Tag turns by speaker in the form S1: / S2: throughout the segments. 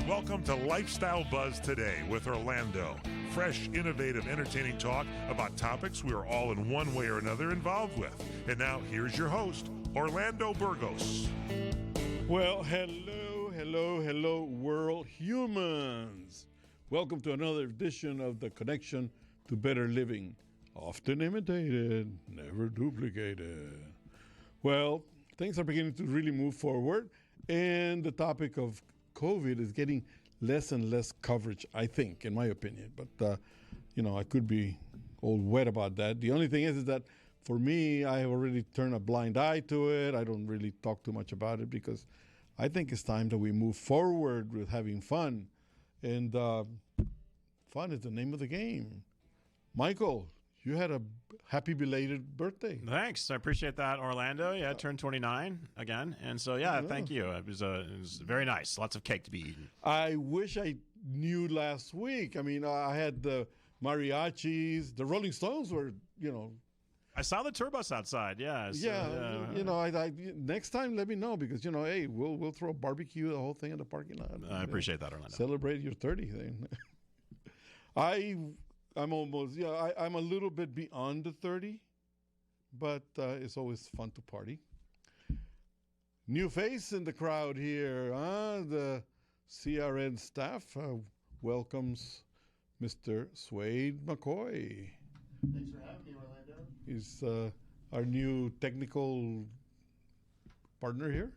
S1: Welcome to Lifestyle Buzz Today with Orlando. Fresh, innovative, entertaining talk about topics we are all in one way or another involved with. And now, here's your host, Orlando Burgos.
S2: Well, hello, world humans. Welcome to another edition of The Connection to Better Living. Often imitated, never duplicated. Well, things are beginning to really move forward, and the topic of COVID is getting less and less coverage, I think, in my opinion. But, I could be all wet about that. The only thing is that for me, I have already turned a blind eye to it. I don't really talk too much about it because I think it's time that we move forward with having fun. And fun is the name of the game. Michael, you had a happy belated birthday.
S3: Thanks. I appreciate that, Orlando. Yeah, I turned 29 again. And so, thank you. It was very nice. Lots of cake to be eaten.
S2: I wish I knew last week. I mean, I had the mariachis. The Rolling Stones were,
S3: I saw the tour bus outside. Yeah.
S2: I next time let me know because, hey, we'll throw a barbecue, the whole thing in the parking lot.
S3: I appreciate that, Orlando.
S2: Celebrate your 30 thing. I'm almost, I'm a little bit beyond the 30, but it's always fun to party. New face in the crowd here. The CRN staff welcomes Mr. Swade McCoy.
S4: Thanks for having me, Orlando.
S2: He's our new technical partner here.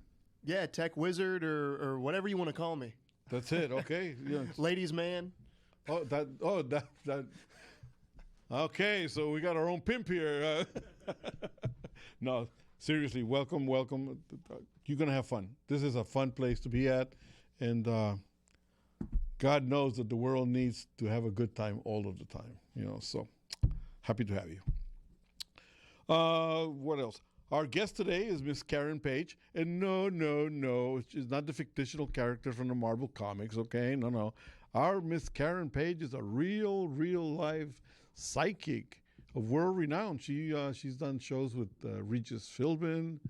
S4: Yeah, tech wizard or whatever you want to call me.
S2: That's it, okay. Yeah.
S4: Ladies man.
S2: That. Okay, so we got our own pimp here. No, seriously, welcome. You're going to have fun. This is a fun place to be at. And God knows that the world needs to have a good time all of the time. So happy to have you. What else? Our guest today is Miss Karen Page. And no, she's not the fictional character from the Marvel Comics, okay? No. Our Miss Karen Page is a real life psychic of world renown. She's done shows with Regis Philbin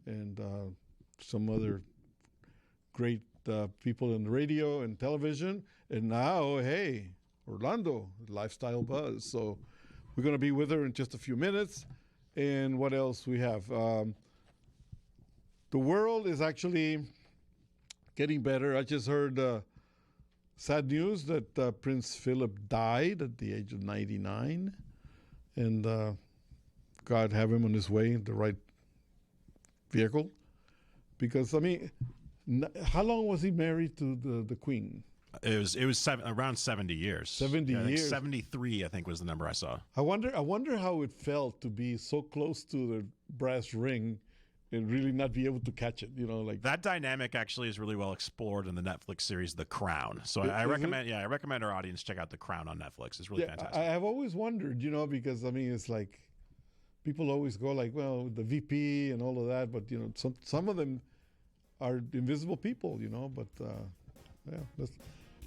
S2: and some other great people in radio and television. And now, hey, Orlando, Lifestyle Buzz. So we're going to be with her in just a few minutes. And what else we have? The world is actually getting better. I just heard sad news that Prince Philip died at the age of 99. And God have him on his way in the right vehicle. Because, how long was he married to the Queen?
S3: It was around 70 years.
S2: 70 years.
S3: 73, I think, was the number I saw.
S2: I wonder how it felt to be so close to the brass ring and really not be able to catch it.
S3: That dynamic actually is really well explored in the Netflix series The Crown. So I recommend our audience check out The Crown on Netflix. It's really fantastic.
S2: I have always wondered, because it's like people always go like, well, the VP and all of that, but some of them are invisible people, but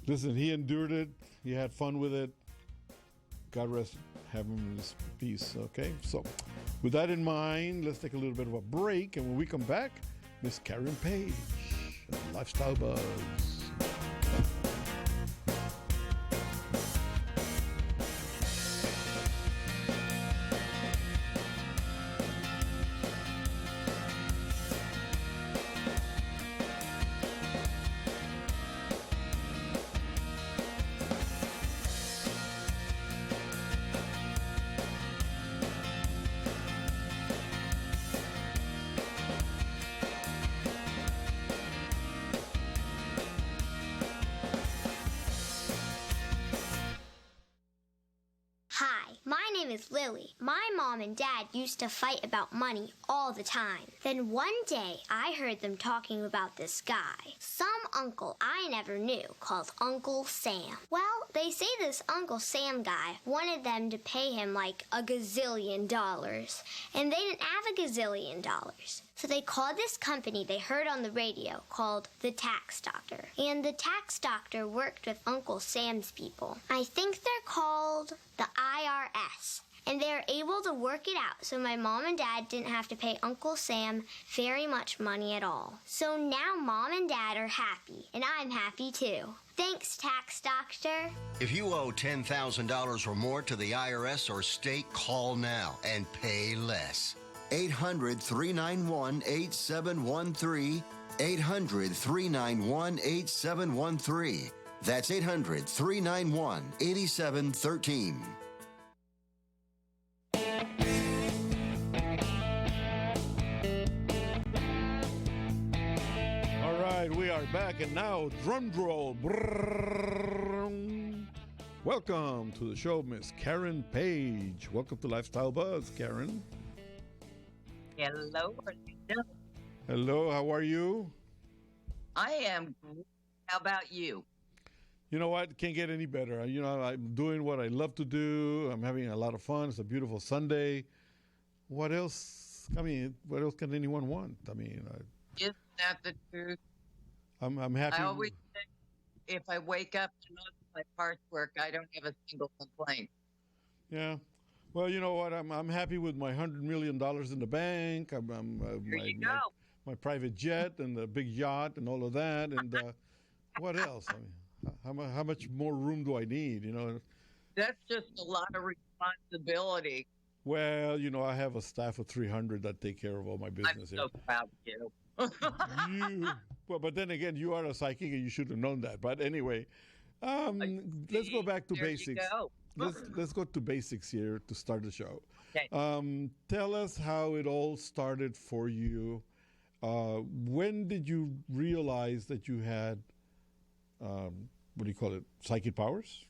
S2: listen, he endured it. He had fun with it. God rest him in his peace. Okay, so with that in mind, let's take a little bit of a break. And when we come back, Miss Karen Page, Lifestyle Buzz.
S5: is Lily. My mom and dad used to fight about money all the time. Then one day, I heard them talking about this guy, some uncle I never knew, called Uncle Sam. Well, they say this Uncle Sam guy wanted them to pay him like $1 gazillion, and they didn't have $1 gazillion. So they called this company they heard on the radio called The Tax Doctor. And The Tax Doctor worked with Uncle Sam's people. I think they're called the IRS. And they're able to work it out so my mom and dad didn't have to pay Uncle Sam very much money at all. So now Mom and Dad are happy, and I'm happy too. Thanks, Tax Doctor.
S6: If you owe $10,000 or more to the IRS or state, call now and pay less. 800-391-8713. 800-391-8713. That's 800-391-8713.
S2: All right, we are back, and now drum roll. Brrrr. Welcome to the show, Miss Karen Page. Welcome to Lifestyle Buzz, Karen.
S7: Hello.
S2: Hello, how are you?
S7: I am great. How about you?
S2: You know what? Can't get any better. You know, I'm doing what I love to do. I'm having a lot of fun. It's a beautiful Sunday. What else? I mean, what else can anyone want? I mean,
S7: Isn't that the truth?
S2: I'm happy.
S7: I always think if I wake up and most of my parts work, I don't have a single complaint.
S2: Yeah. Well, you know what? I'm happy with my $100 million in the bank.
S7: There you go.
S2: My private jet and the big yacht and all of that. And what else? I mean, how much more room do I need? You know.
S7: That's just a lot of responsibility.
S2: Well, you know, I have a staff of 300 that take care of all my business.
S7: I'm so proud of you.
S2: Well, but then again, you are a psychic and you should have known that. But anyway, let's go back to
S7: There
S2: basics.
S7: You go.
S2: Let's go to basics here to start the show.
S7: Okay.
S2: Tell us how it all started for you. When did you realize that you had, what do you call it, psychic powers?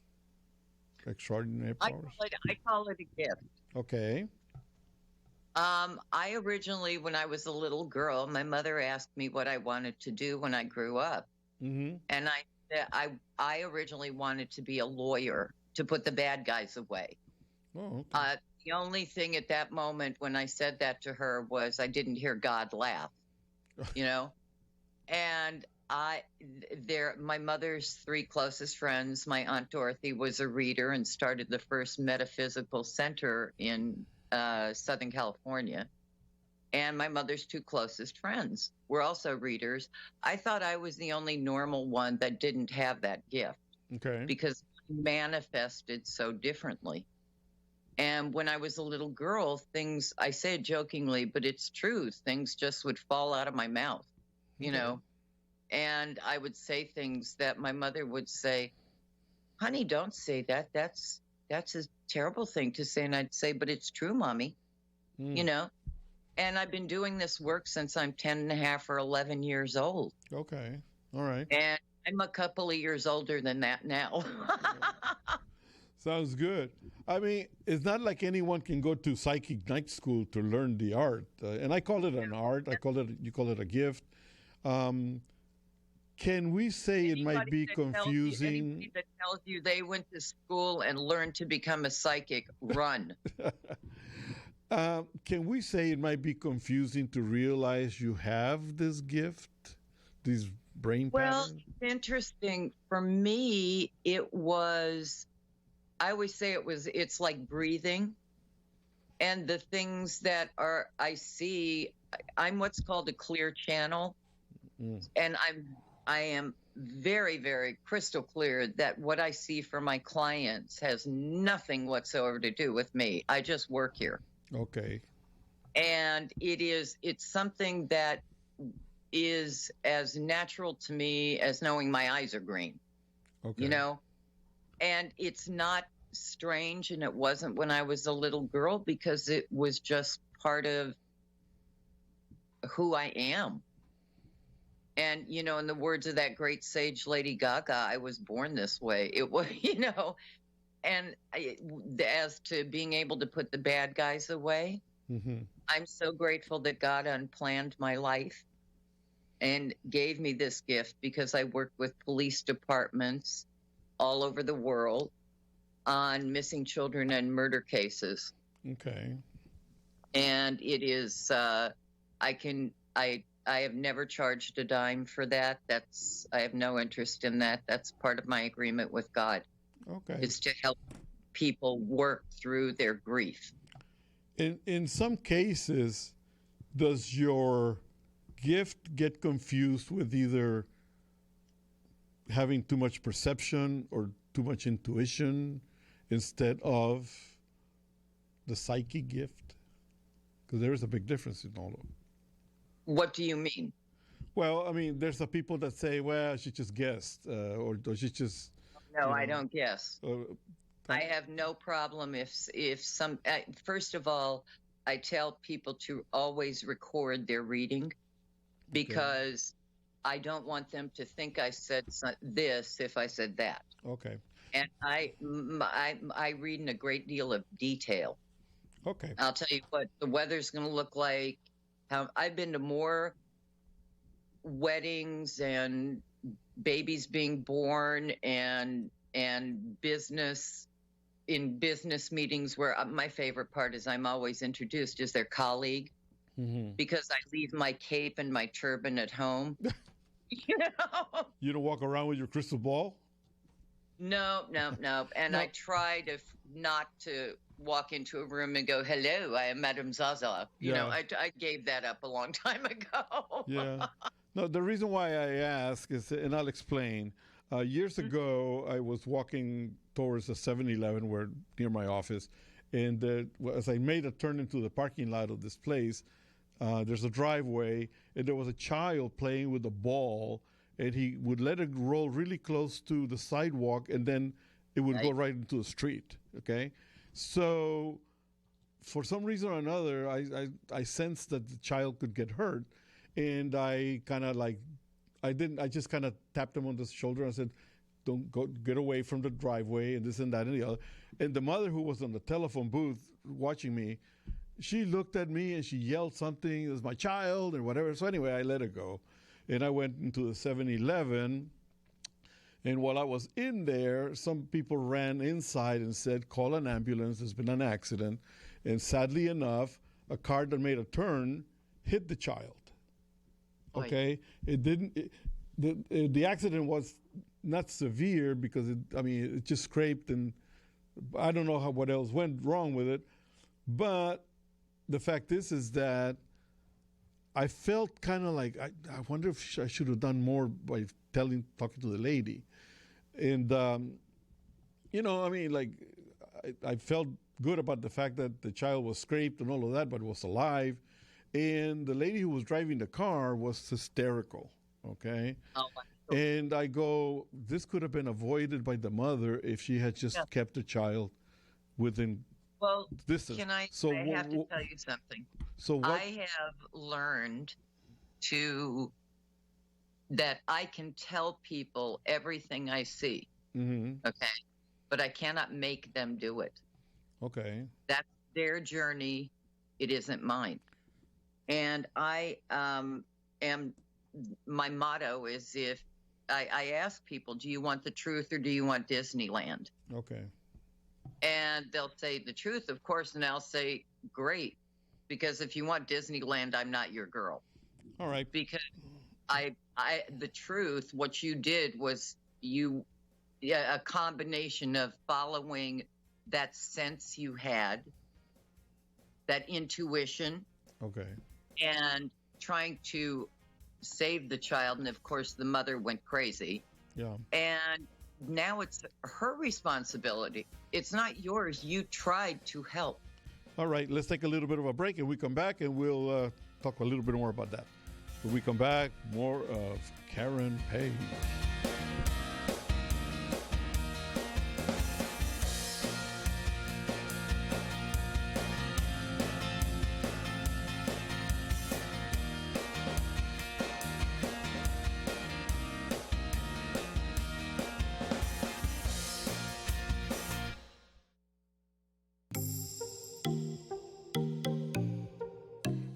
S2: Extraordinary powers?
S7: I call it a gift.
S2: Okay.
S7: I originally, when I was a little girl, my mother asked me what I wanted to do when I grew up.
S2: Mm-hmm.
S7: And I originally wanted to be a lawyer to put the bad guys away.
S2: Oh, okay.
S7: The only thing at that moment when I said that to her was I didn't hear God laugh, you know? And my mother's three closest friends, my Aunt Dorothy was a reader and started the first metaphysical center in Southern California. And my mother's two closest friends were also readers. I thought I was the only normal one that didn't have that gift
S2: Okay.
S7: because it manifested so differently. And when I was a little girl, things, I say it jokingly, but it's true, things just would fall out of my mouth, you know? And I would say things that my mother would say, honey, don't say that. That's a terrible thing to say. And I'd say, but it's true, Mommy, you know? And I've been doing this work since I'm 10 and a half or 11 years old.
S2: Okay. All right.
S7: And I'm a couple of years older than that now.
S2: Sounds good. I mean, it's not like anyone can go to psychic night school to learn the art. And I call it an art. You call it a gift. Can we say it might be confusing?
S7: Anybody that tells you they went to school and learned to become a psychic, run.
S2: Can we say it might be confusing to realize you have this gift, these brain patterns?
S7: Well, it's interesting. For me, it was, I always say it's like breathing. And the things that I see, I'm what's called a clear channel. And I am very, very crystal clear that what I see for my clients has nothing whatsoever to do with me. I just work here.
S2: Okay.
S7: And it's something that is as natural to me as knowing my eyes are green.
S2: Okay.
S7: You know? And it's not strange, and it wasn't when I was a little girl, because it was just part of who I am. And, you know, in the words of that great sage Lady Gaga, I was born this way. It was, you know, and as to being able to put the bad guys away, I'm so grateful that God unplanned my life and gave me this gift, because I worked with police departments all over the world on missing children and murder cases.
S2: Okay.
S7: And it is, I have never charged a dime for that. I have no interest in that. That's part of my agreement with God.
S2: Okay.
S7: Is to help people work through their grief.
S2: In some cases, does your gift get confused with either having too much perception or too much intuition instead of the psychic gift? Because there is a big difference in all of them.
S7: What do you mean?
S2: Well, I mean, there's the people that say, well, she just guessed, or she just...
S7: No, I don't guess. I have no problem if some... first of all, I tell people to always record their reading because I don't want them to think I said this if I said that.
S2: Okay.
S7: And I read in a great deal of detail.
S2: Okay.
S7: I'll tell you what the weather's going to look like. I've been to more weddings and babies being born and business meetings where my favorite part is I'm always introduced as their colleague because I leave my cape and my turban at home. You know?
S2: You don't walk around with your crystal ball?
S7: No. And I try to not to walk into a room and go, hello, I am Madame Zaza. You know, I gave that up a long time ago.
S2: Yeah. No, the reason why I ask is, and I'll explain, years ago, I was walking towards a 7-Eleven near my office, and as I made a turn into the parking lot of this place, there's a driveway, and there was a child playing with a ball, and he would let it roll really close to the sidewalk, and then it would go right into the street, okay? So for some reason or another, I sensed that the child could get hurt, and I kind of I just kind of tapped him on the shoulder and said, don't go, get away from the driveway, and this and that and the other. And the mother, who was on the telephone booth watching me, she looked at me and she yelled something, it was my child and whatever. So anyway, I let her go. And I went into the 7-Eleven. And while I was in there, some people ran inside and said, call an ambulance, there's been an accident. And sadly enough, a car that made a turn hit the child. Okay? It didn't, the accident was not severe because it just scraped, and I don't know what else went wrong with it. But the fact is that I felt kind of like, I wonder if I should have done more by talking to the lady. And, I felt good about the fact that the child was scraped and all of that, but was alive. And the lady who was driving the car was hysterical, okay?
S7: Oh,
S2: and I go, this could have been avoided by the mother if she had just kept the child within distance.
S7: Can I have to tell you something.
S2: So
S7: I have learned that I can tell people everything I see, okay? But I cannot make them do it.
S2: Okay.
S7: That's their journey. It isn't mine. And I my motto is, if I ask people, do you want the truth or do you want Disneyland?
S2: Okay.
S7: And they'll say the truth, of course, and I'll say, great, because if you want Disneyland, I'm not your girl.
S2: All right.
S7: Because the truth, what you did was a combination of following that sense you had, that intuition.
S2: Okay.
S7: And trying to save the child. And of course, the mother went crazy.
S2: Yeah.
S7: And now it's her responsibility. It's not yours. You tried to help.
S2: All right. Let's take a little bit of a break, and we come back and we'll talk a little bit more about that. When we come back, more of Karen Page.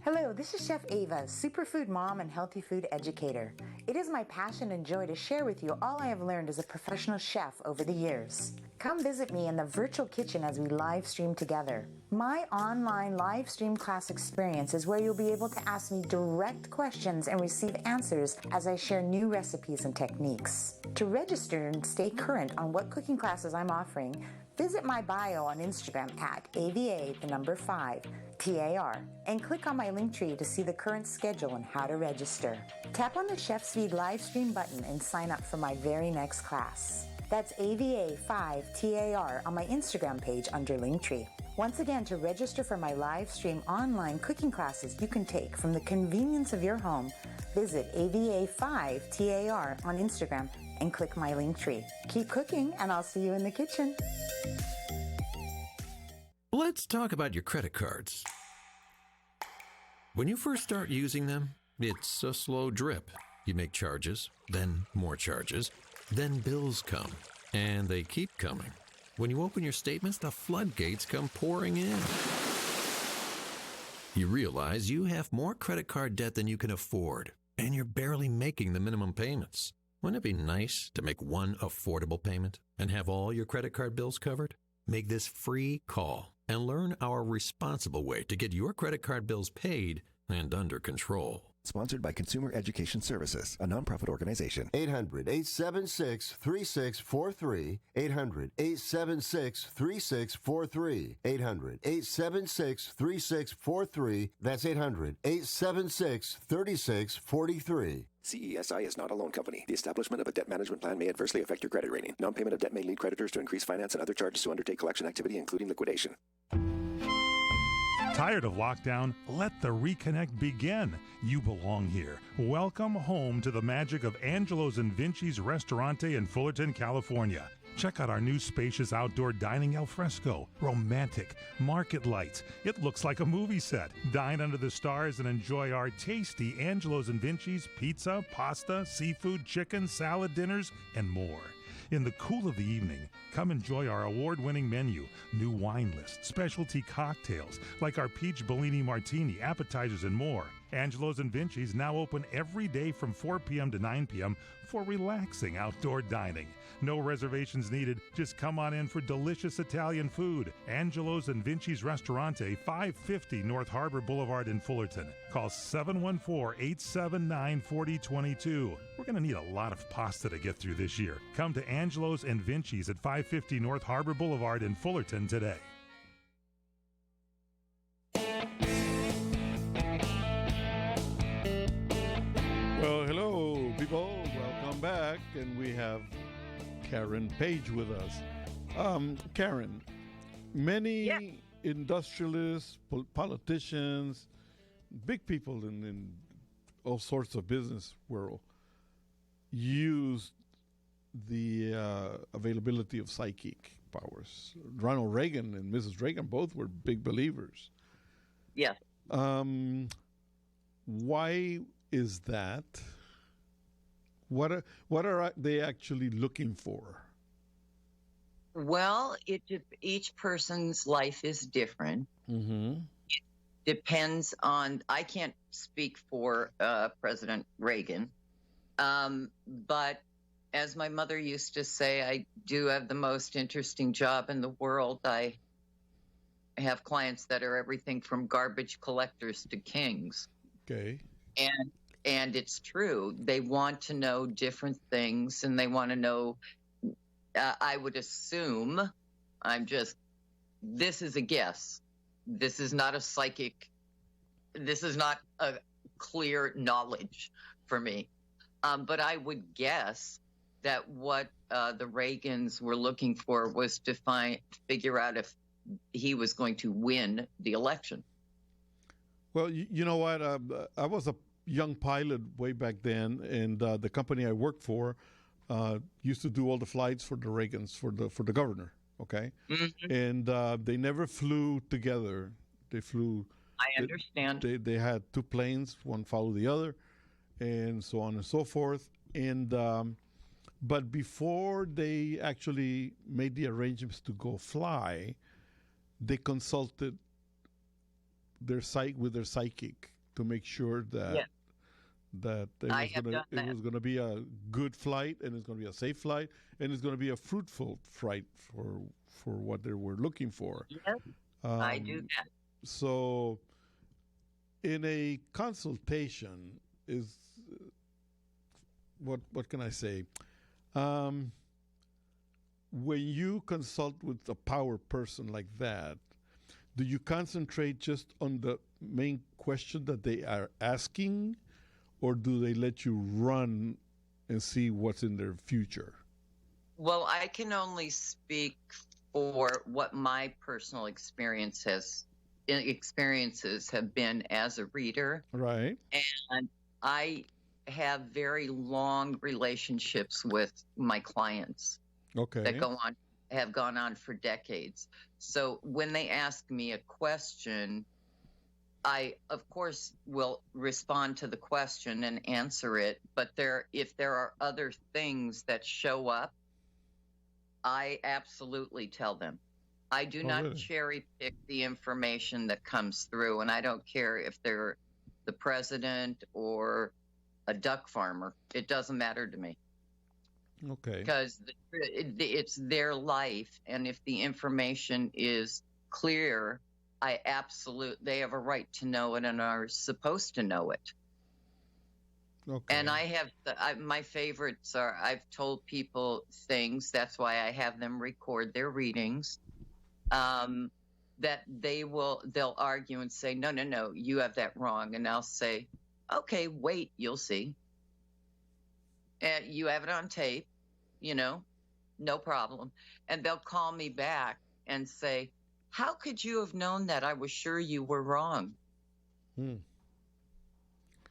S8: Hello, this is Chef Ava, superfood mom and healthy food educator. It is my passion and joy to share with you all I have learned as a professional chef over the years. Come visit me in the virtual kitchen as we live stream together. My online live stream class experience is where you'll be able to ask me direct questions and receive answers as I share new recipes and techniques. To register and stay current on what cooking classes I'm offering, Visit my bio on Instagram at AVA, the number 5, TAR, and click on my link tree to see the current schedule and how to register. Tap on the Chef's Feed live stream button and sign up for my very next class. That's AVA 5 TAR on my Instagram page under Linktree. Once again, to register for my live stream online cooking classes you can take from the convenience of your home, visit AVA 5 TAR on Instagram and click my Linktree. Keep cooking, and I'll see you in the kitchen.
S9: Let's talk about your credit cards. When you first start using them, it's a slow drip. You make charges, then more charges, then bills come, and they keep coming. When you open your statements, the floodgates come pouring in. You realize you have more credit card debt than you can afford, and you're barely making the minimum payments. Wouldn't it be nice to make one affordable payment and have all your credit card bills covered? Make this free call and learn our responsible way to get your credit card bills paid and under control.
S10: Sponsored by Consumer Education Services, a nonprofit organization.
S6: 800-876-3643. 800-876-3643. 800-876-3643. That's 800-876-3643.
S10: CESI is not a loan company. The establishment of a debt management plan may adversely affect your credit rating. Non-payment of debt may lead creditors to increase finance and other charges to undertake collection activity, including liquidation.
S1: Tired of lockdown? Let the reconnect begin. You belong here. Welcome home to the magic of Angelo's and Vinci's Restaurante in Fullerton, California. Check out our new spacious outdoor dining al fresco. Romantic, market lights. It looks like a movie set. Dine under the stars and enjoy our tasty Angelo's and Vinci's pizza, pasta, seafood, chicken, salad dinners, and more. In the cool of the evening, come enjoy our award-winning menu, new wine list, specialty cocktails like our Peach Bellini Martini, appetizers, and more. Angelo's and Vinci's now open every day from 4 p.m. to 9 p.m. for relaxing outdoor dining. No reservations needed. Just come on in for delicious Italian food. Angelo's and Vinci's Restaurante, 550 North Harbor Boulevard in Fullerton. Call 714-879-4022. We're going to need a lot of pasta to get through this year. Come to Angelo's and Vinci's at 550 North Harbor Boulevard in Fullerton today.
S2: Well, hello, people. Welcome back. And we have Karen Page with us. Karen, many industrialists, politicians, big people in all sorts of business world use the availability of psychic powers. Ronald Reagan and Mrs. Reagan both were big believers.
S7: Yes.
S2: Why is that? What are they actually looking for?
S7: Well, each person's life is different.
S2: Mm-hmm.
S7: It depends on. I can't speak for President Reagan, but as my mother used to say, I do have the most interesting job in the world. I have clients that are everything from garbage collectors to kings.
S2: Okay.
S7: And it's true. They want to know different things, and they want to know, I would assume, this is a guess. This is not a psychic, this is not a clear knowledge for me. But I would guess that what the Reagans were looking for was to figure out if he was going to win the election.
S2: Well, you know what? I was a young pilot way back then, and the company I worked for used to do all the flights for the Reagans, for the governor. Okay,
S7: Mm-hmm.
S2: and they never flew together. They flew.
S7: I understand.
S2: They had two planes, one followed the other, and so on and so forth. And but before they actually made the arrangements to go fly, they consulted their psychic to make sure that that it was going to be a good flight, and it's going to be a safe flight, and it's going to be a fruitful flight for what they were looking for.
S7: Yes, I do that.
S2: So, in a consultation, is what can I say? when you consult with a power person like that, do you concentrate just on the main question that they are asking, or do they let you run and see what's in their future?
S7: Well, I can only speak for what my personal experiences have been as a reader.
S2: Right.
S7: And I have very long relationships with my clients.
S2: Okay.
S7: That have gone on for decades. So when they ask me a question, I of course will respond to the question and answer it. But if there are other things that show up, I absolutely tell them. I do not
S2: really?
S7: cherry pick the information that comes through, and I don't care if they're the president or a duck farmer. It doesn't matter to me.
S2: Okay.
S7: Because it's their life, and if the information is clear, they have a right to know it and are supposed to know it.
S2: Okay.
S7: And my favorites are, I've told people things, that's why I have them record their readings, that they'll argue and say, no, you have that wrong. And I'll say, okay, wait, you'll see. You have it on tape, no problem. And they'll call me back and say, how could you have known that? I was sure you were wrong.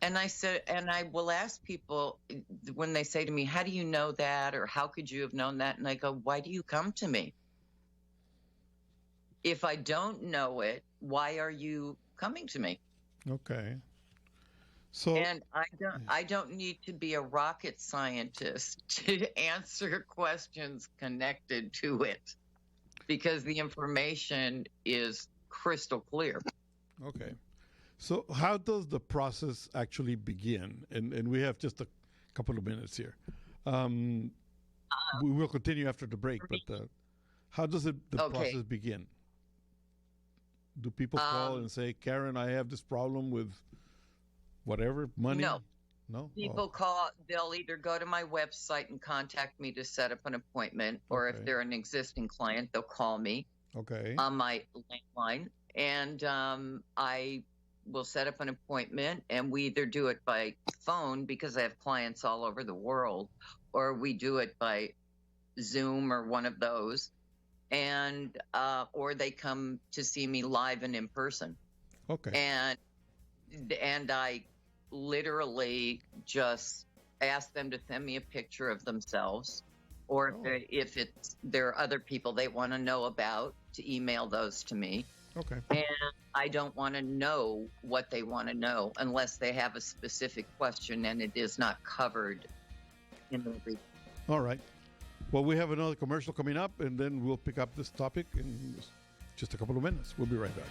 S7: And I said, and I will ask people when they say to me, how do you know that? Or how could you have known that? And I go, why do you come to me? If I don't know it, why are you coming to me?
S2: Okay. So,
S7: and I don't need to be a rocket scientist to answer questions connected to it, because the information is crystal clear.
S2: Okay. So how does the process actually begin? And we have just a couple of minutes here. We will continue after the break, but how does the process begin? Do people call and say, Karen, I have this problem with whatever, money? No?
S7: People call, they'll either go to my website and contact me to set up an appointment, or if they're an existing client, they'll call me on my landline, and I will set up an appointment, and we either do it by phone, because I have clients all over the world, or we do it by Zoom or one of those, and or they come to see me live and in person.
S2: Okay.
S7: And I literally just ask them to send me a picture of themselves, or if there are other people they want to know about, to email those to me.
S2: Okay.
S7: And I don't want to know what they want to know unless they have a specific question and it is not covered in the brief.
S2: All right. Well, we have another commercial coming up, and then we'll pick up this topic in just a couple of minutes. We'll be right back.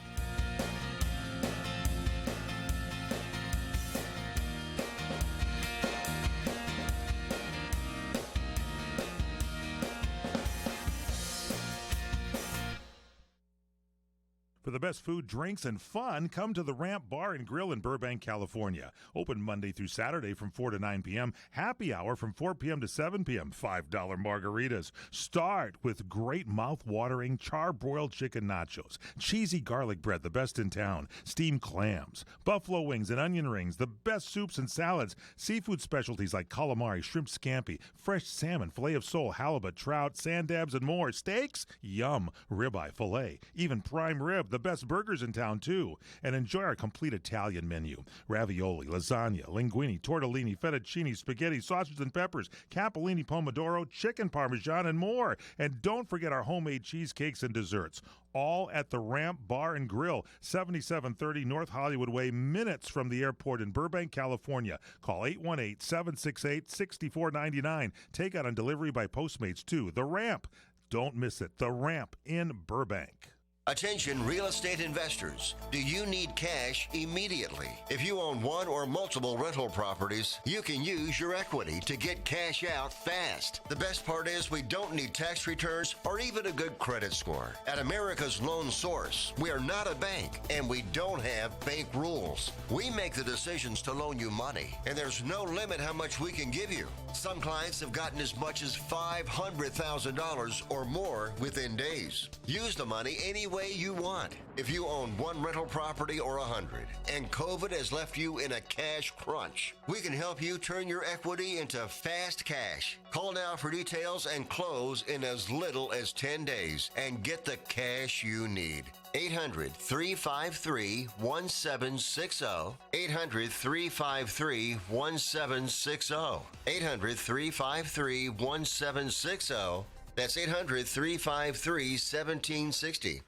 S1: For the best food, drinks, and fun, come to the Ramp Bar and Grill in Burbank, California. Open Monday through Saturday from 4 to 9 p.m. Happy hour from 4 p.m. to 7 p.m. $5 margaritas. Start with great mouth-watering charbroiled chicken nachos, cheesy garlic bread, the best in town, steamed clams, buffalo wings and onion rings, the best soups and salads, seafood specialties like calamari, shrimp scampi, fresh salmon, filet of sole, halibut, trout, sand dabs, and more. Steaks? Yum. Ribeye, filet, even prime rib. The best burgers in town, too. And enjoy our complete Italian menu. Ravioli, lasagna, linguine, tortellini, fettuccine, spaghetti, sausage and peppers, capellini, pomodoro, chicken parmesan, and more. And don't forget our homemade cheesecakes and desserts. All at the Ramp Bar and Grill, 7730 North Hollywood Way, minutes from the airport in Burbank, California. Call 818-768-6499. Takeout and delivery by Postmates, too. The Ramp. Don't miss it. The Ramp in Burbank.
S6: Attention real estate investors. Do you need cash immediately? If you own one or multiple rental properties, you can use your equity to get cash out fast. The best part is we don't need tax returns or even a good credit score. At America's Loan Source, we are not a bank and we don't have bank rules. We make the decisions to loan you money, and there's no limit how much we can give you. Some clients have gotten as much as $500,000 or more within days. Use the money any way you want. If you own one rental property or 100 and COVID has left you in a cash crunch, we can help you turn your equity into fast cash. Call now for details and close in as little as 10 days and get the cash you need. 800-353-1760. 800-353-1760. 800-353-1760. That's 800-353-1760.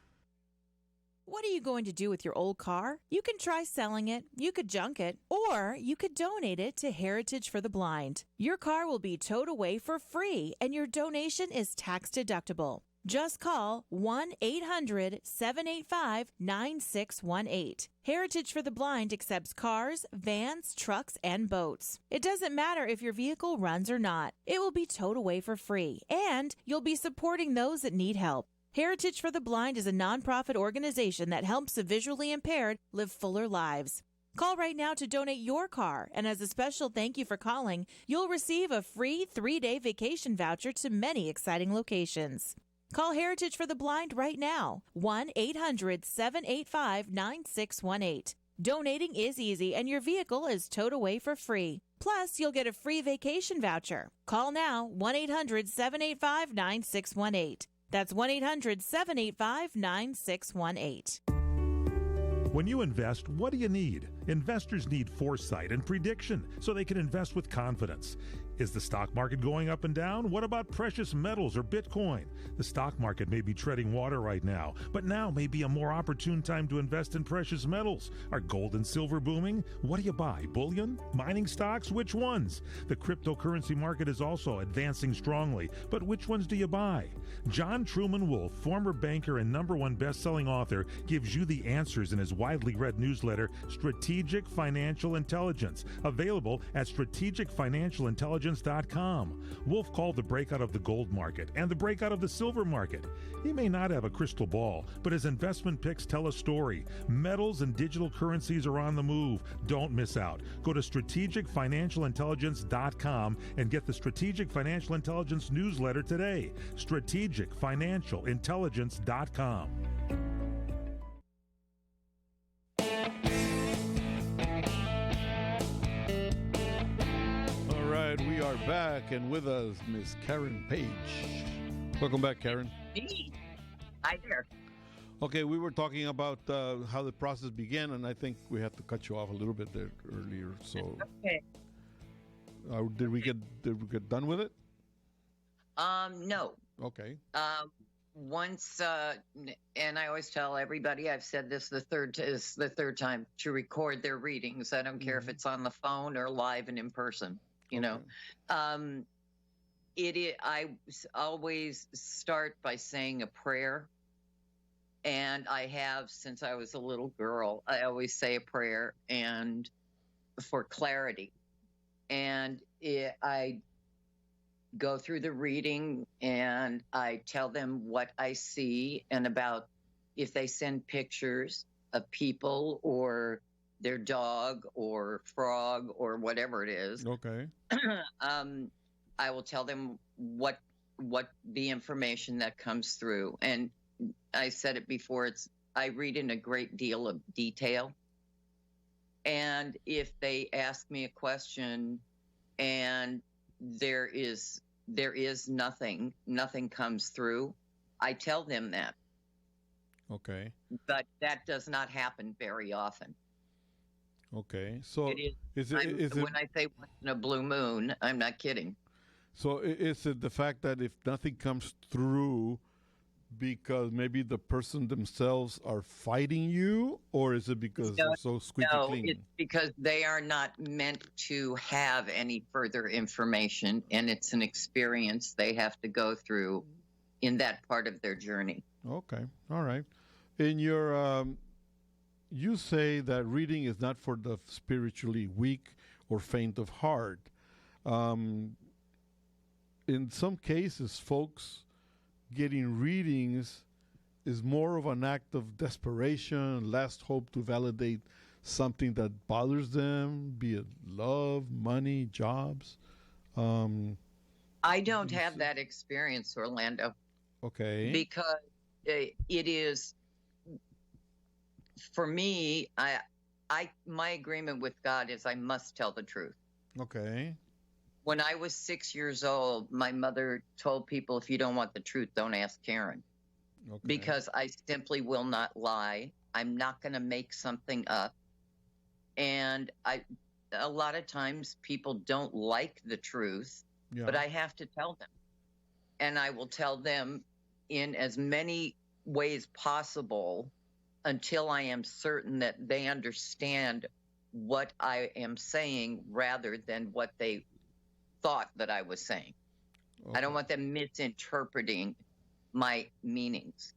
S11: What are you going to do with your old car? You can try selling it, you could junk it, or you could donate it to Heritage for the Blind. Your car will be towed away for free, and your donation is tax deductible. Just call 1-800-785-9618. Heritage for the Blind accepts cars, vans, trucks, and boats. It doesn't matter if your vehicle runs or not. It will be towed away for free, and you'll be supporting those that need help. Heritage for the Blind is a nonprofit organization that helps the visually impaired live fuller lives. Call right now to donate your car, and as a special thank you for calling, you'll receive a free 3-day vacation voucher to many exciting locations. Call Heritage for the Blind right now, 1-800-785-9618. Donating is easy, and your vehicle is towed away for free. Plus, you'll get a free vacation voucher. Call now, 1-800-785-9618. That's 1-800-785-9618.
S1: When you invest, what do you need? Investors need foresight and prediction so they can invest with confidence. Is the stock market going up and down? What about precious metals or Bitcoin? The stock market may be treading water right now, but now may be a more opportune time to invest in precious metals. Are gold and silver booming? What do you buy? Bullion? Mining stocks? Which ones? The cryptocurrency market is also advancing strongly, but which ones do you buy? John Truman Wolfe, former banker and #1 best-selling author, gives you the answers in his widely read newsletter, Strategic Financial Intelligence, available at strategicfinancialintelligence.com. Wolfe called the breakout of the gold market and the breakout of the silver market. He may not have a crystal ball, but his investment picks tell a story. Metals and digital currencies are on the move. Don't miss out. Go to strategicfinancialintelligence.com and get the Strategic Financial Intelligence newsletter today. strategicfinancialintelligence.com.
S2: We are back, and with us, Miss Karen Page. Welcome back, Karen.
S7: Me. Hi there.
S2: Okay, we were talking about how the process began, and I think we had to cut you off a little bit there earlier. So,
S7: okay.
S2: Did we get done with it?
S7: No.
S2: Okay.
S7: Once, and I always tell everybody, I've said this the third time, to record their readings. I don't care if it's on the phone or live and in person. You know, I always start by saying a prayer, and I have since I was a little girl. I always say a prayer and for clarity, and I go through the reading and I tell them what I see and about if they send pictures of people or their dog or frog or whatever it is.
S2: Okay.
S7: I will tell them what the information that comes through. And I said it before, I read in a great deal of detail. And if they ask me a question and there is nothing comes through, I tell them that.
S2: Okay.
S7: But that does not happen very often.
S2: Okay, so
S7: is it when I say once in a blue moon, I'm not kidding.
S2: So is it the fact that if nothing comes through because maybe the person themselves are fighting you, or is it because they're so squeaky clean?
S7: No, it's because they are not meant to have any further information, and it's an experience they have to go through in that part of their journey.
S2: Okay, all right. In your, you say that reading is not for the spiritually weak or faint of heart. In some cases, folks getting readings is more of an act of desperation, last hope to validate something that bothers them, be it love, money, jobs.
S7: I don't have that experience, Orlando.
S2: Okay.
S7: Because it is, for me, my agreement with God is I must tell the truth.
S2: Okay.
S7: When I was 6 years old, my mother told people, if you don't want the truth, don't ask Karen.
S2: Okay.
S7: Because I simply will not lie. I'm not going to make something up. And a lot of times people don't like the truth, but I have to tell them. And I will tell them in as many ways possible until I am certain that they understand what I am saying rather than what they thought that I was saying. Okay. I don't want them misinterpreting my meanings.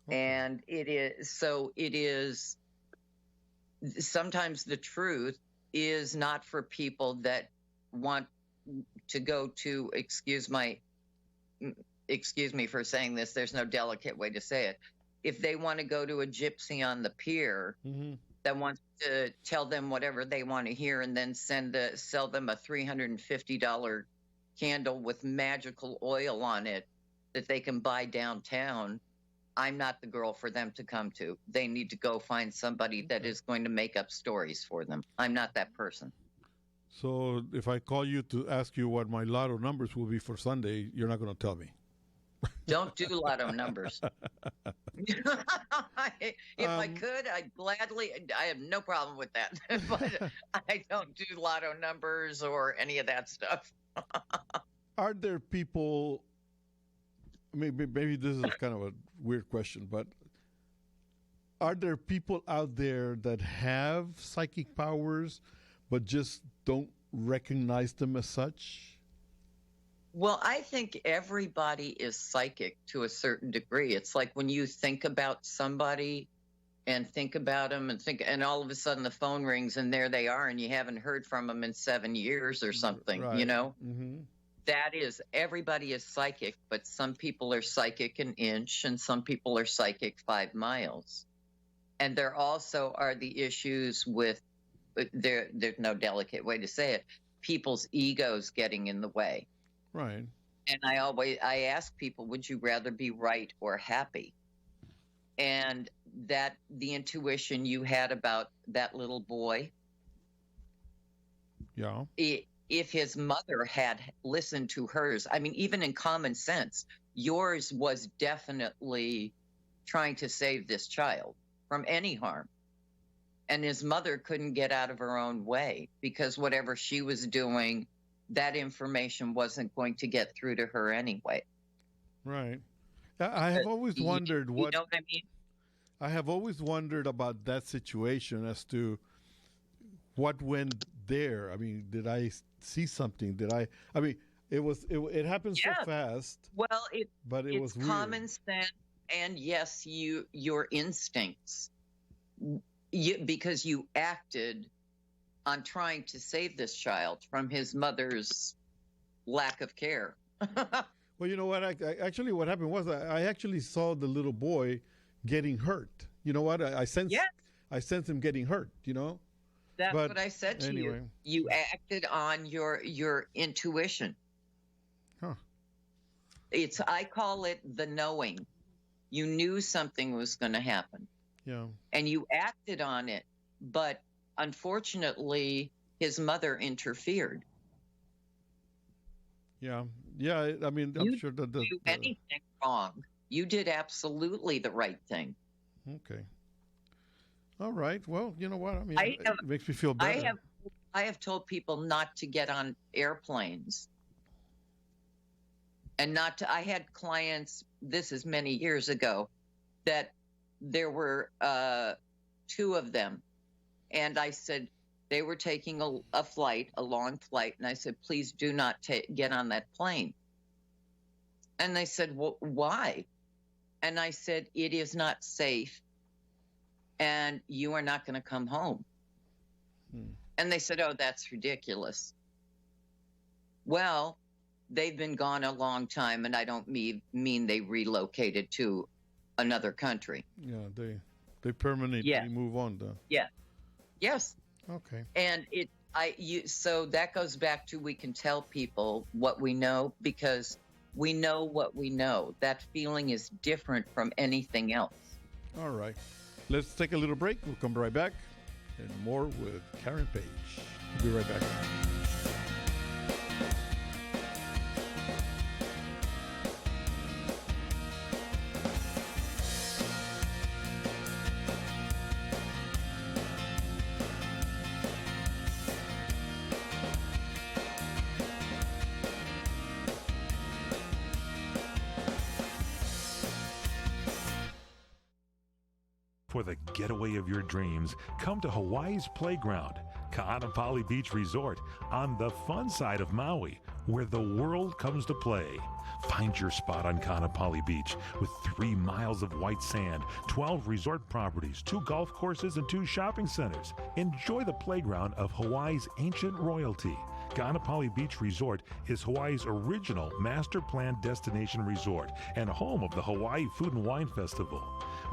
S7: Okay. And it is sometimes the truth is not for people that want to go to, excuse me for saying this, there's no delicate way to say it. If they want to go to a gypsy on the pier that wants to tell them whatever they want to hear and then sell them a $350 candle with magical oil on it that they can buy downtown, I'm not the girl for them to come to. They need to go find somebody that is going to make up stories for them. I'm not that person.
S2: So if I call you to ask you what my lotto numbers will be for Sunday, you're not going to tell me.
S7: Don't do lotto numbers. If I could, I'd gladly. I have no problem with that. But I don't do lotto numbers or any of that stuff.
S2: Are there people, maybe this is kind of a weird question, but are there people out there that have psychic powers but just don't recognize them as such?
S7: Well, I think everybody is psychic to a certain degree. It's like when you think about somebody and think about them and all of a sudden the phone rings and there they are and you haven't heard from them in 7 years or something,
S2: right.
S7: You know?
S2: Mm-hmm.
S7: That is, everybody is psychic, but some people are psychic an inch and some people are psychic 5 miles. And there also are the issues with, there's no delicate way to say it, people's egos getting in the way.
S2: Right.
S7: And I ask people, would you rather be right or happy? And that the intuition you had about that little boy.
S2: Yeah.
S7: If his mother had listened to hers, I mean, even in common sense, yours was definitely trying to save this child from any harm. And his mother couldn't get out of her own way because whatever she was doing, that information wasn't going to get through to her anyway.
S2: Right. I have always wondered
S7: you know what I mean?
S2: I have always wondered about that situation as to what went there. I mean, did I see something? I mean, it happened so fast.
S7: Well,
S2: it was weird.
S7: Common sense and yes, your instincts. Because you acted on trying to save this child from his mother's lack of care.
S2: Well, you know what? Actually, what happened was I actually saw the little boy getting hurt. You know what? I sensed him getting hurt. You know.
S7: That's what I said to you. You acted on your intuition.
S2: Huh.
S7: I call it the knowing. You knew something was going to happen.
S2: Yeah.
S7: And you acted on it, but unfortunately, his mother interfered.
S2: Yeah. Yeah. I mean, I'm sure that
S7: you didn't do anything wrong. You did absolutely the right thing.
S2: Okay. All right. Well, you know what? I mean, it makes me feel better.
S7: I have told people not to get on airplanes. And I had clients, this is many years ago, that there were 2 of them. And I said, they were taking a flight, a long flight. And I said, please do not get on that plane. And they said, well, why? And I said, it is not safe, and you are not going to come home. And they said, oh, that's ridiculous. Well, they've been gone a long time, and I don't mean they relocated to another country.
S2: Yeah, they permanently move on, though.
S7: Yeah. Yes.
S2: Okay.
S7: And so that goes back to, we can tell people what we know because we know what we know. That feeling is different from anything else.
S2: All right. Let's take a little break. We'll come right back and more with Karen Page. We'll be right back.
S1: For the getaway of your dreams, come to Hawaii's Playground, Ka'anapali Beach Resort, on the fun side of Maui, where the world comes to play. Find your spot on Ka'anapali Beach with 3 miles of white sand, 12 resort properties, 2 golf courses, and 2 shopping centers. Enjoy the playground of Hawaii's ancient royalty. Ka'anapali Beach Resort is Hawaii's original master planned destination resort and home of the Hawaii Food and Wine Festival.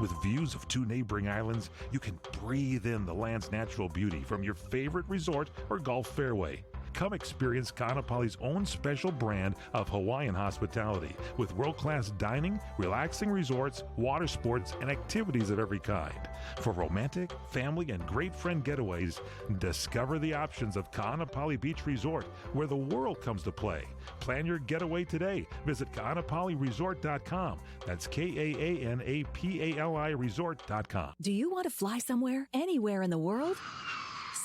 S1: With views of 2 neighboring islands, you can breathe in the land's natural beauty from your favorite resort or golf fairway. Come experience Ka'anapali's own special brand of Hawaiian hospitality with world-class dining, relaxing resorts, water sports, and activities of every kind. For romantic, family, and great friend getaways, discover the options of Ka'anapali Beach Resort, where the world comes to play. Plan your getaway today. Visit Ka'anapaliResort.com. That's KAANAPALI Resort.com.
S12: Do you want to fly somewhere, anywhere in the world?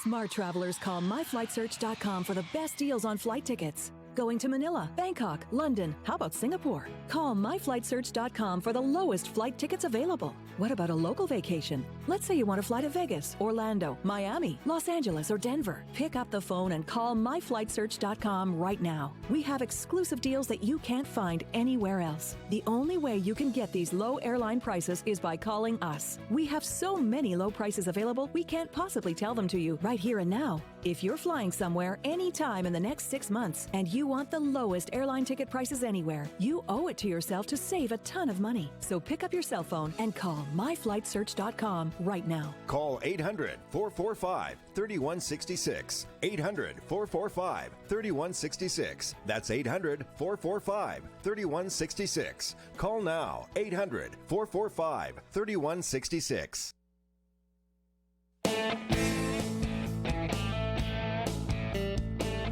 S12: Smart travelers call myflightsearch.com for the best deals on flight tickets. Going to Manila, Bangkok, London, how about Singapore? Call myflightsearch.com for the lowest flight tickets available. What about a local vacation? Let's say you want to fly to Vegas, Orlando, Miami, Los Angeles, or Denver. Pick up the phone and call myflightsearch.com right now. We have exclusive deals that you can't find anywhere else. The only way you can get these low airline prices is by calling us. We have so many low prices available, we can't possibly tell them to you right here and now. If you're flying somewhere anytime in the next 6 months and you want the lowest airline ticket prices anywhere, you owe it to yourself to save a ton of money. So pick up your cell phone and call myflightsearch.com right now.
S13: Call 800-445-3166. 800-445-3166. That's 800-445-3166. Call now. 800-445-3166.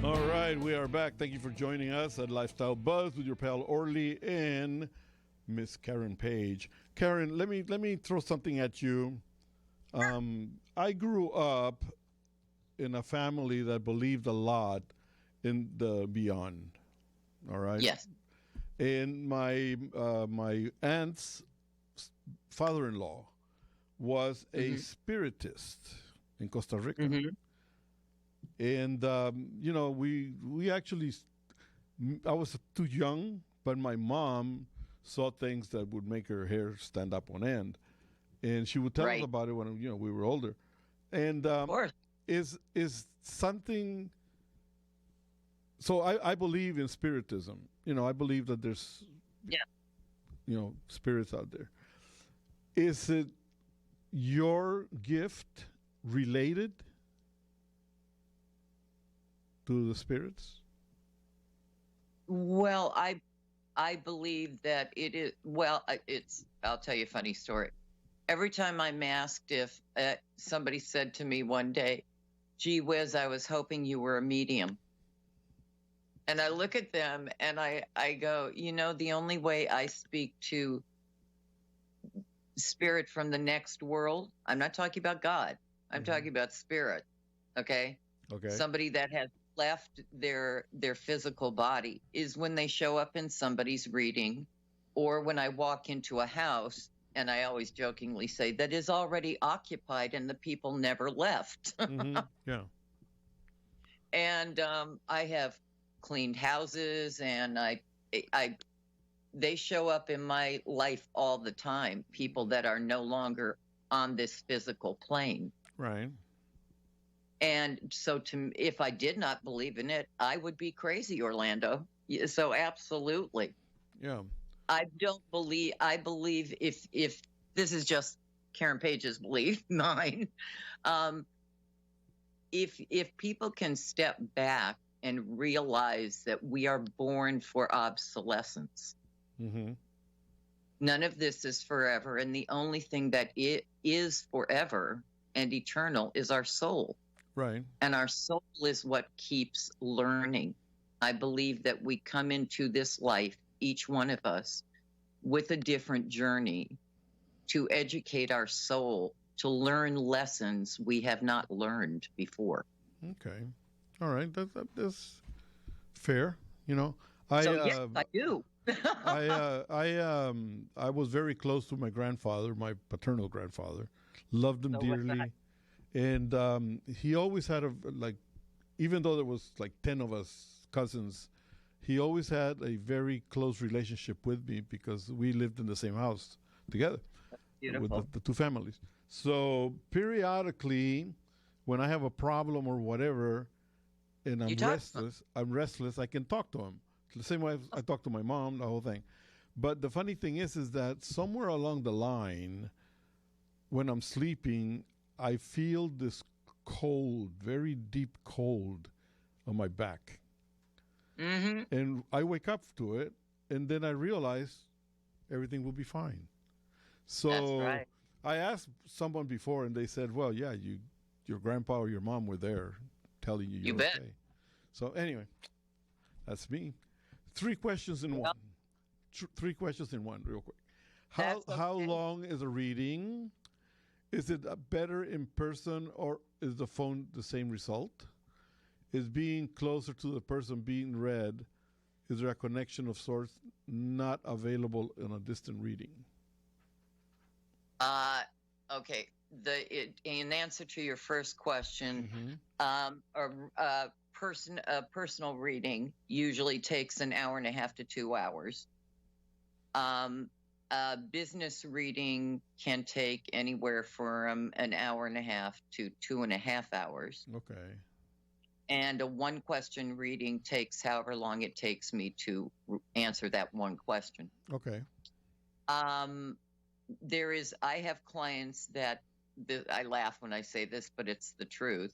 S2: All right, we are back. Thank you for joining us at Lifestyle Buzz with your pal Orly and Miss Karen Page. Karen, let me throw something at you. I grew up in a family that believed a lot in the beyond. All right.
S7: Yes.
S2: And my aunt's father-in-law was a spiritist in Costa Rica. And, we actually, I was too young, but my mom saw things that would make her hair stand up on end. And she would tell us about it when, we were older. And is something, so I believe in spiritism. I believe that there's, spirits out there. Is it your gift related to the spirits?
S7: Well, I believe that it is. Well, I'll tell you a funny story. Every time I'm asked if somebody said to me one day, "Gee whiz, I was hoping you were a medium," and I look at them and I go, the only way I speak to spirit from the next world, I'm not talking about God. I'm talking about spirit. Okay. Somebody that has left their physical body is when they show up in somebody's reading, or when I walk into a house, and I always jokingly say that is already occupied and the people never left.
S2: Yeah.
S7: And I have cleaned houses, and they show up in my life all the time, people that are no longer on this physical plane.
S2: Right.
S7: And so if I did not believe in it, I would be crazy, Orlando. So absolutely.
S2: Yeah.
S7: I believe if this is just Karen Page's belief, mine, if people can step back and realize that we are born for obsolescence.
S2: Mm-hmm.
S7: None of this is forever. And the only thing that it is forever and eternal is our soul.
S2: Right.
S7: And our soul is what keeps learning. I believe that we come into this life, each one of us, with a different journey to educate our soul, to learn lessons we have not learned before.
S2: Okay. All right. That's fair.
S7: Yes, I do.
S2: I was very close to my grandfather, my paternal grandfather. Loved him dearly. And he always had even though there was like 10 of us cousins, he always had a very close relationship with me because we lived in the same house together with the two families. So periodically, when I have a problem or whatever, and I'm restless, I can talk to him. The same way I talk to my mom, the whole thing. But the funny thing is that somewhere along the line, when I'm sleeping, I feel this cold, very deep cold on my back.
S7: Mm-hmm.
S2: And I wake up to it, and then I realize everything will be fine. So
S7: that's right.
S2: I asked someone before, and they said, well, yeah, your grandpa or your mom were there telling you you're
S7: bet.
S2: okay. So anyway, that's me. 3 questions in one. 3 questions in one, real quick. How long is a reading? Is it better in person, or is the phone the same result? Is being closer to the person being read, is there a connection of sorts not available in a distant reading?
S7: Okay. In answer to your first question, a personal reading usually takes an hour and a half to 2 hours. A business reading can take anywhere from an hour and a half to 2.5 hours.
S2: Okay.
S7: And a 1-question reading takes however long it takes me to answer that one question.
S2: Okay.
S7: I have clients that, I laugh when I say this, but it's the truth.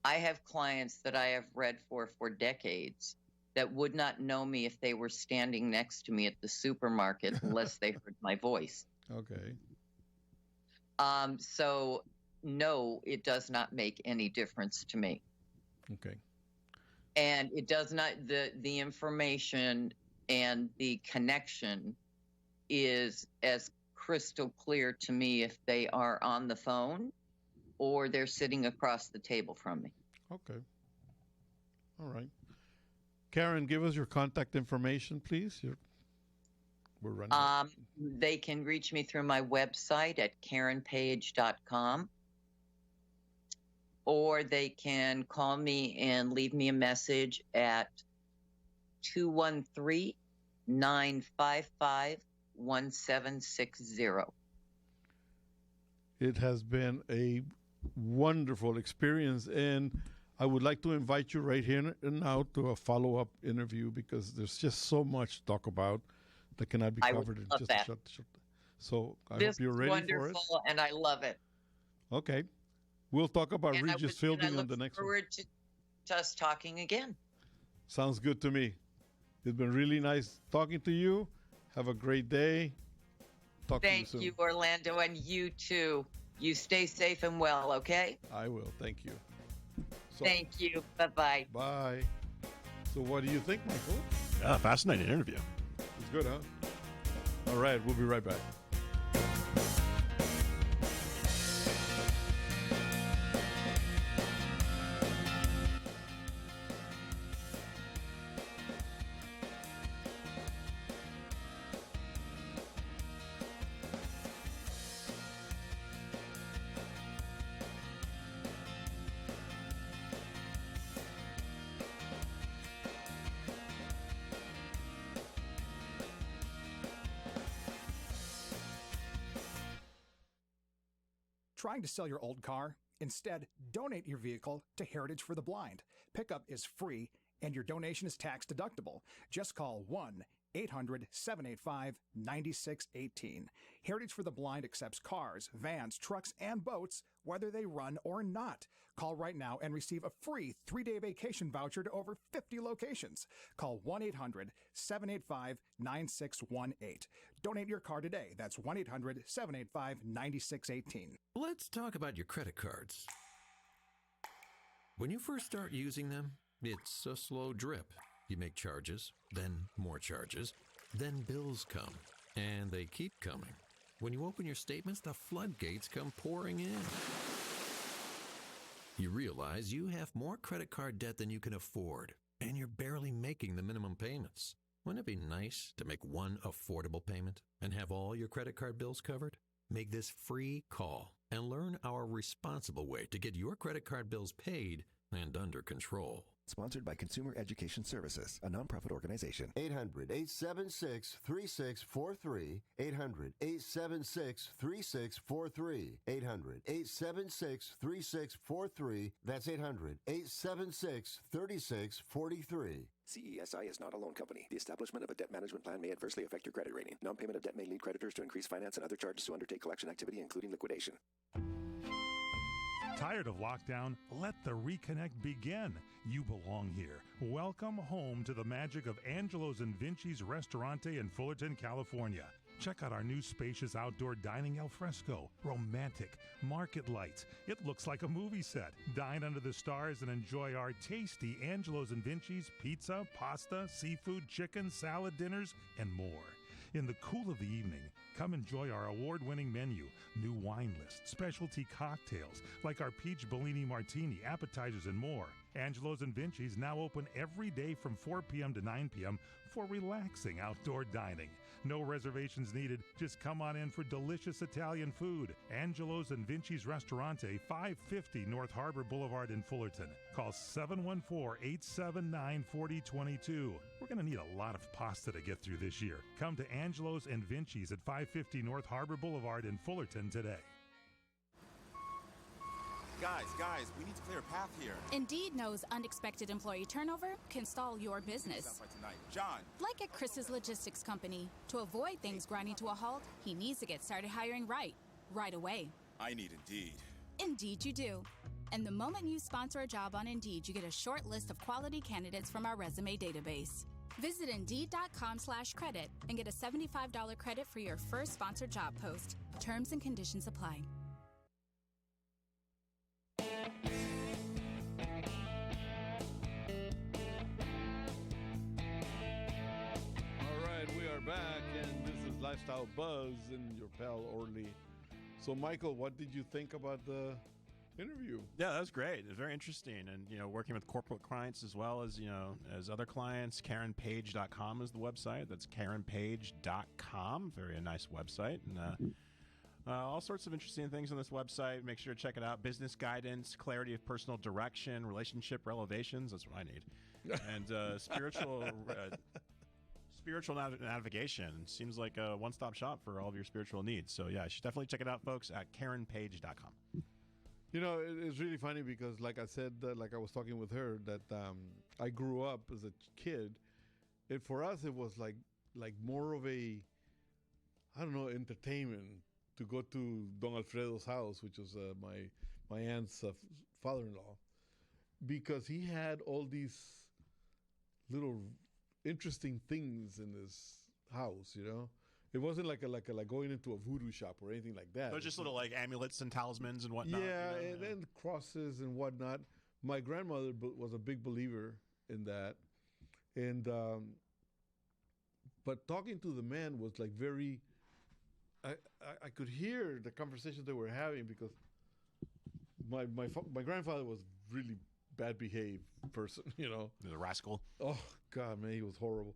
S7: I have clients that I have read for decades that would not know me if they were standing next to me at the supermarket unless they heard my voice.
S2: Okay.
S7: So no, it does not make any difference to me.
S2: Okay.
S7: And it does not, the information and the connection is as crystal clear to me if they are on the phone or they're sitting across the table from me.
S2: Okay. All right. Karen, give us your contact information, please. We're running.
S7: They can reach me through my website at KarenPage.com, or they can call me and leave me a message at 213-955-1760.
S2: It has been a wonderful experience, and I would like to invite you right here and now to a follow-up interview because there's just so much to talk about that cannot be covered in just a short. So I hope you're ready for it.
S7: This is wonderful, and I love it.
S2: Okay. We'll talk about Regis Fielding on the next one.
S7: I look forward to us talking again.
S2: Sounds good to me. It's been really nice talking to you. Have a great day. Talk to you soon.
S7: Thank you, Orlando, and you too. You stay safe and well, okay?
S2: I will. Thank you.
S7: Thank you. Bye-bye.
S2: Bye. So what do you think, Michael?
S3: Yeah, fascinating interview.
S2: It's good, huh? All right, we'll be right back.
S14: Trying to sell your old car? Instead, donate your vehicle to Heritage for the Blind. Pickup is free, and your donation is tax deductible. Just call 1-800-785-9618. Heritage for the Blind accepts cars, vans, trucks, and boats, whether they run or not. Call right now and receive a free 3-day vacation voucher to over 50 locations. Call 1-800-785-9618. Donate your car today. That's 1-800-785-9618.
S9: Let's talk about your credit cards. When you first start using them, it's a slow drip. You make charges, then more charges, then bills come, and they keep coming. When you open your statements, the floodgates come pouring in. You realize you have more credit card debt than you can afford, and you're barely making the minimum payments. Wouldn't it be nice to make one affordable payment and have all your credit card bills covered? Make this free call and learn our responsible way to get your credit card bills paid and under control.
S10: Sponsored by Consumer Education Services, a nonprofit organization.
S6: 800-876-3643. 800-876-3643. 800-876-3643. That's 800-876-3643.
S10: CESI is not a loan company. The establishment of a debt management plan may adversely affect your credit rating. Non-payment of debt may lead creditors to increase finance and other charges to undertake collection activity, including liquidation.
S1: Tired of lockdown? Let the reconnect begin. You belong here. Welcome home to the magic of Angelo's and Vinci's Restaurante in Fullerton, California. Check out our new spacious outdoor dining al fresco. Romantic, market lights. It looks like a movie set. Dine under the stars and enjoy our tasty Angelo's and Vinci's pizza, pasta, seafood, chicken, salad dinners, and more. In the cool of the evening, come enjoy our award-winning menu, new wine list, specialty cocktails like our Peach Bellini Martini, appetizers, and more. Angelo's and Vinci's now open every day from 4 p.m. to 9 p.m. for relaxing outdoor dining. No reservations needed. Just come on in for delicious Italian food. Angelo's and Vinci's Restaurante, 550 North Harbor Boulevard in Fullerton. Call 714-879-4022. We're going to need a lot of pasta to get through this year. Come to Angelo's and Vinci's at 550 North Harbor Boulevard in Fullerton today.
S15: Guys, we need to clear a path here.
S16: Indeed knows unexpected employee turnover can stall your business.
S15: John.
S16: Like at Chris's Logistics Company. To avoid things grinding to a halt, he needs to get started hiring right away.
S15: I need Indeed.
S16: Indeed you do. And the moment you sponsor a job on Indeed, you get a short list of quality candidates from our resume database. Visit Indeed.com/credit and get a $75 credit for your first sponsored job post. Terms and conditions apply.
S2: Back, and this is Lifestyle Buzz and your pal Orly. So, Michael, what did you think about the interview?
S3: Yeah, that was great. It was very interesting, and working with corporate clients as well as as other clients. KarenPage.com is the website. That's KarenPage.com. Very nice website, and all sorts of interesting things on this website. Make sure to check it out. Business guidance, clarity of personal direction, relationship revelations. That's what I need, and spiritual navigation. Seems like a one-stop shop for all of your spiritual needs. So yeah, you should definitely check it out, folks, at KarenPage.com.
S2: It's really funny because, like I said, like I was talking with her, that I grew up as a kid, and for us it was like more of a, I don't know, entertainment to go to Don Alfredo's house, which was my aunt's father-in-law, because he had all these little interesting things in his house. It wasn't like going into a voodoo shop or anything like that.
S3: They're just little like amulets and talismans and whatnot.
S2: Yeah, and then crosses and whatnot. My grandmother was a big believer in that, and but talking to the man was like very. I could hear the conversations they were having because my grandfather was really bad behaved person,
S3: The rascal.
S2: Oh God, man, he was horrible.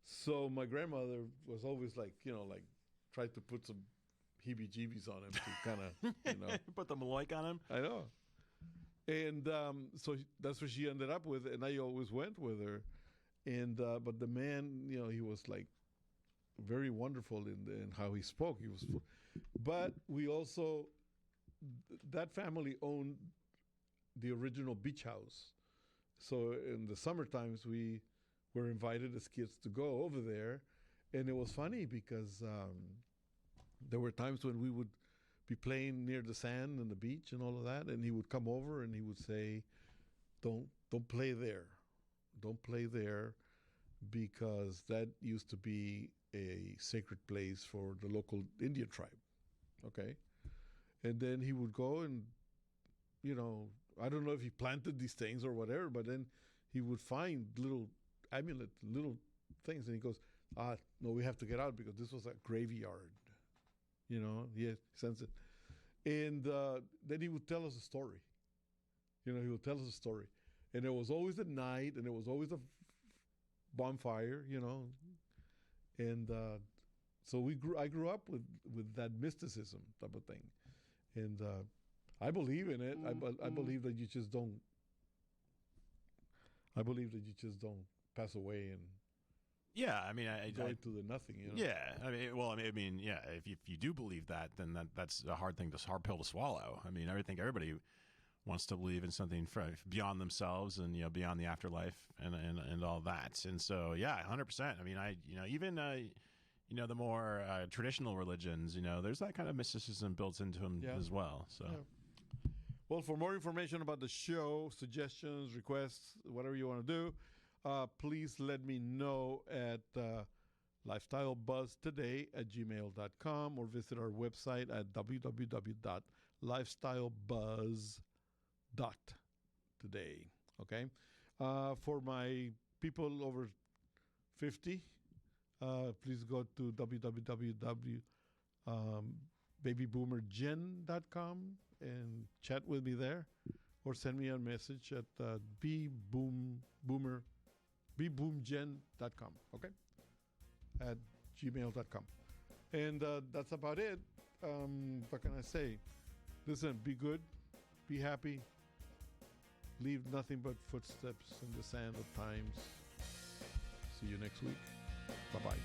S2: So my grandmother was always like tried to put some heebie-jeebies on him to kind of,
S3: put the Maloik on him.
S2: I know. And so that's what she ended up with, and I always went with her. And but the man, he was like very wonderful in how he spoke. But we also that family owned the original beach house. So in the summer times, we were invited as kids to go over there. And it was funny because there were times when we would be playing near the sand and the beach and all of that. And he would come over and he would say, don't play there. Don't play there, because that used to be a sacred place for the local Indian tribe. Okay? And then he would go and, I don't know if he planted these things or whatever, but then he would find little amulets, little things, and he goes, no, we have to get out because this was a graveyard. He sends it. And then he would tell us a story. He would tell us a story. And it was always at night, and it was always a bonfire, And so I grew up with that mysticism type of thing. And I believe in it. I believe that you just don't. I believe that you just don't pass away and.
S3: Yeah, I mean, I
S2: go into the nothing.
S3: Yeah, if you do believe that, then that's a hard pill to swallow. I mean, I think everybody wants to believe in something beyond themselves and beyond the afterlife and all that. And so, yeah, 100%. I mean, even the more traditional religions, there's that kind of mysticism built into them as well. So. Yeah.
S2: Well, for more information about the show, suggestions, requests, whatever you want to do, please let me know at lifestylebuzztoday@gmail.com or visit our website at www.lifestylebuzz.today. Okay? For my people over 50, please go to www.babyboomergen.com and chat with me there, or send me a message at bboomgen.com, okay? At gmail.com. And that's about it. What can I say? Listen, be good, be happy, leave nothing but footsteps in the sand of times. See you next week. Bye-bye.